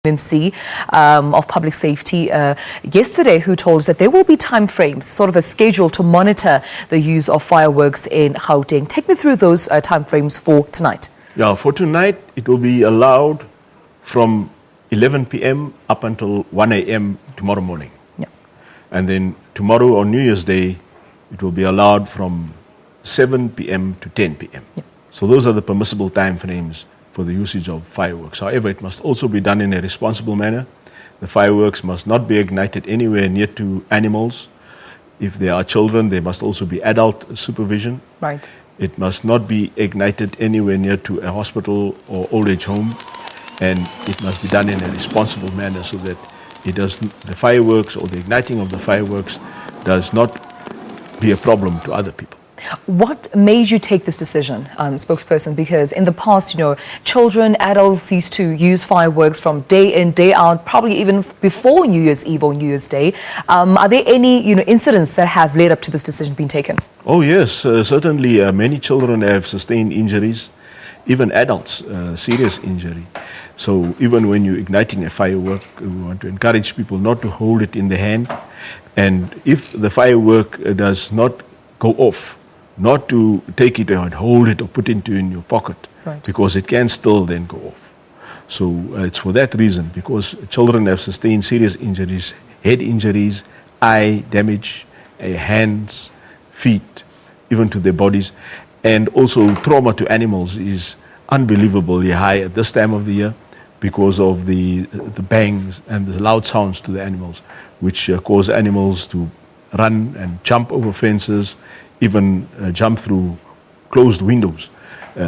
MC of Public Safety yesterday, who told us that there will be time frames, sort of a schedule to monitor the use of fireworks in Gauteng. Take me through those time frames for tonight. Yeah, for tonight it will be allowed from 11 p.m. up until 1 a.m. tomorrow morning. Yeah. And then tomorrow on New Year's Day it will be allowed from 7 p.m. to 10 p.m. Yeah. So those are the permissible time frames for the usage of fireworks. However, it must also be done in a responsible manner. The fireworks must not be ignited anywhere near to animals. If there are children, there must also be adult supervision. Right. It must not be ignited anywhere near to a hospital or old age home, and it must be done in a responsible manner so that the fireworks or the igniting of the fireworks does not be a problem to other people. What made you take this decision, spokesperson? Because in the past, children, adults used to use fireworks from day in, day out, probably even before New Year's Eve or New Year's Day. Are there any, incidents that have led up to this decision being taken? Oh yes, certainly. Many children have sustained injuries, even adults, serious injury. So even when you're igniting a firework, we want to encourage people not to hold it in the hand, and if the firework does not go off, not to take it and hold it or put it in your pocket, right, because it can still then go off. So it's for that reason, because children have sustained serious injuries, head injuries, eye damage, hands, feet, even to their bodies, and also trauma to animals is unbelievably high at this time of the year because of the bangs and the loud sounds to the animals, which cause animals to run and jump over fences, even jump through closed windows.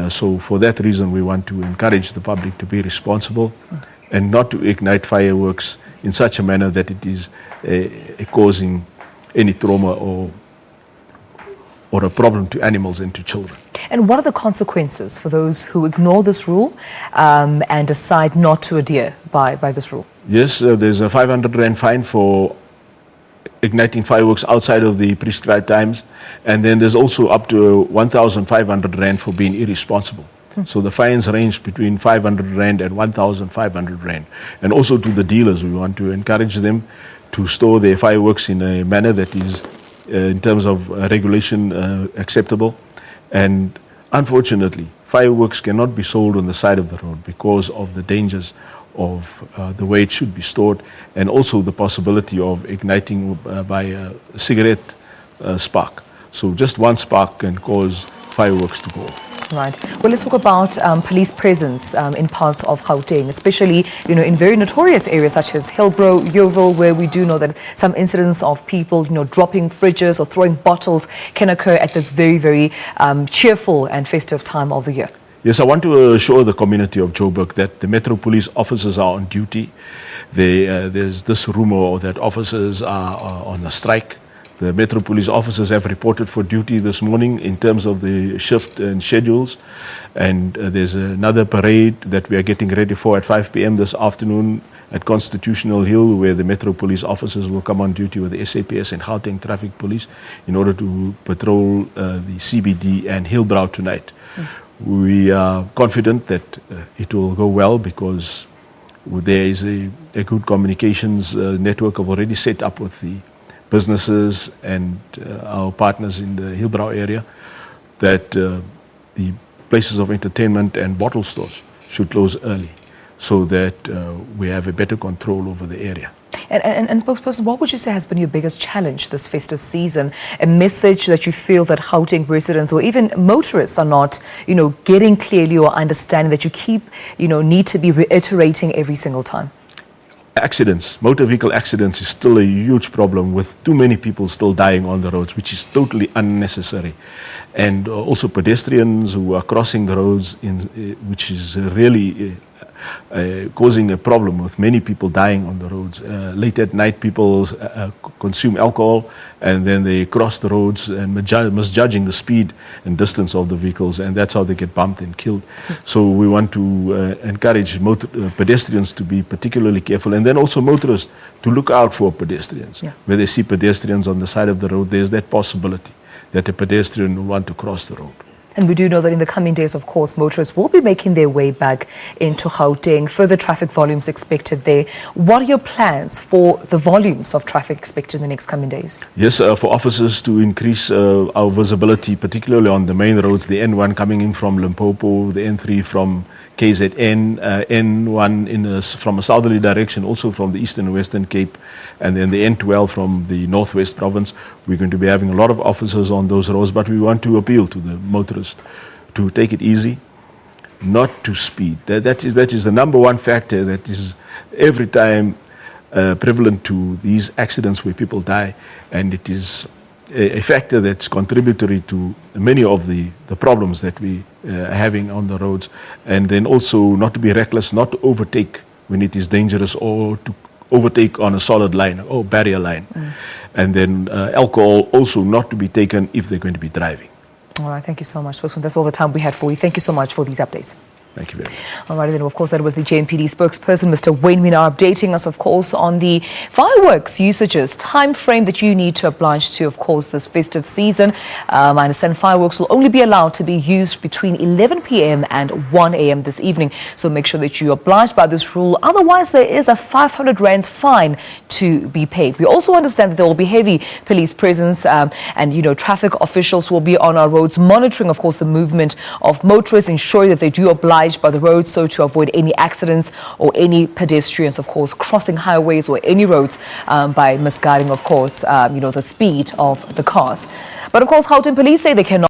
So for that reason, we want to encourage the public to be responsible and not to ignite fireworks in such a manner that it is causing any trauma or a problem to animals and to children. And what are the consequences for those who ignore this rule and decide not to adhere by this rule? Yes, there's a 500 Rand fine for igniting fireworks outside of the prescribed times, and then there's also up to 1,500 Rand for being irresponsible. So the fines range between 500 Rand and 1,500 Rand. And also to the dealers, we want to encourage them to store their fireworks in a manner that is, in terms of regulation, acceptable. And unfortunately, fireworks cannot be sold on the side of the road because of the dangers of the way it should be stored, and also the possibility of igniting by a cigarette spark. So just one spark can cause fireworks to go off. Right. Well, let's talk about police presence in parts of Gauteng, especially, in very notorious areas such as Hillbrow, Yeoville, where we do know that some incidents of people, dropping fridges or throwing bottles can occur at this very, very cheerful and festive time of the year. Yes, I want to assure the community of Joburg that the Metro Police officers are on duty. There's this rumor that officers are on a strike. The Metro Police officers have reported for duty this morning in terms of the shift and schedules. And there's another parade that we are getting ready for at 5 p.m. this afternoon at Constitutional Hill, where the Metro Police officers will come on duty with the SABC and Gauteng Traffic Police in order to patrol the CBD and Hillbrow tonight. We are confident that it will go well because there is a good communications network of already set up with the businesses and our partners in the Hillbrow area, that the places of entertainment and bottle stores should close early so that we have a better control over the area. And spokesperson, what would you say has been your biggest challenge this festive season? A message that you feel that Gauteng residents or even motorists are not, getting clearly or understanding, that you keep, need to be reiterating every single time? Accidents, motor vehicle accidents is still a huge problem, with too many people still dying on the roads, which is totally unnecessary. And also pedestrians who are crossing the roads, which is really causing a problem with many people dying on the roads. Late at night, people consume alcohol and then they cross the roads and misjudging the speed and distance of the vehicles, and that's how they get bumped and killed. So we want to encourage pedestrians to be particularly careful, and then also motorists to look out for pedestrians. Yeah. Where they see pedestrians on the side of the road, there's that possibility that a pedestrian will want to cross the road. And we do know that in the coming days, of course, motorists will be making their way back into Gauteng. Further traffic volumes expected there. What are your plans for the volumes of traffic expected in the next coming days? Yes, for officers to increase our visibility, particularly on the main roads, the N1 coming in from Limpopo, the N3 from KZN, N1 from a southerly direction, also from the Eastern and Western Cape, and then the N12 from the Northwest Province. We're going to be having a lot of officers on those roads, but we want to appeal to the motorists to take it easy, not to speed. That is the number one factor that is every time prevalent to these accidents where people die, and it is a factor that's contributory to many of the problems that we are having on the roads. And then also not to be reckless, not to overtake when it is dangerous, or to overtake on a solid line or barrier line. And then alcohol also not to be taken if they're going to be driving. All right, thank you so much, Spokesman. That's all the time we had for you. Thank you so much for these updates. Thank you very much. All right, then, of course, that was the JMPD spokesperson, Mr. Wayne Minnaar, updating us, of course, on the fireworks usages, time frame that you need to oblige to, of course, this festive season. I understand fireworks will only be allowed to be used between 11 p.m. and 1 a.m. this evening. So make sure that you oblige by this rule. Otherwise, there is a 500 rand fine to be paid. We also understand that there will be heavy police presence and, you know, traffic officials will be on our roads monitoring, of course, the movement of motorists, ensuring that they do oblige by the roads, so to avoid any accidents or any pedestrians, of course, crossing highways or any roads by misguiding, of course, you know, the speed of the cars. But of course, Gauteng police say they cannot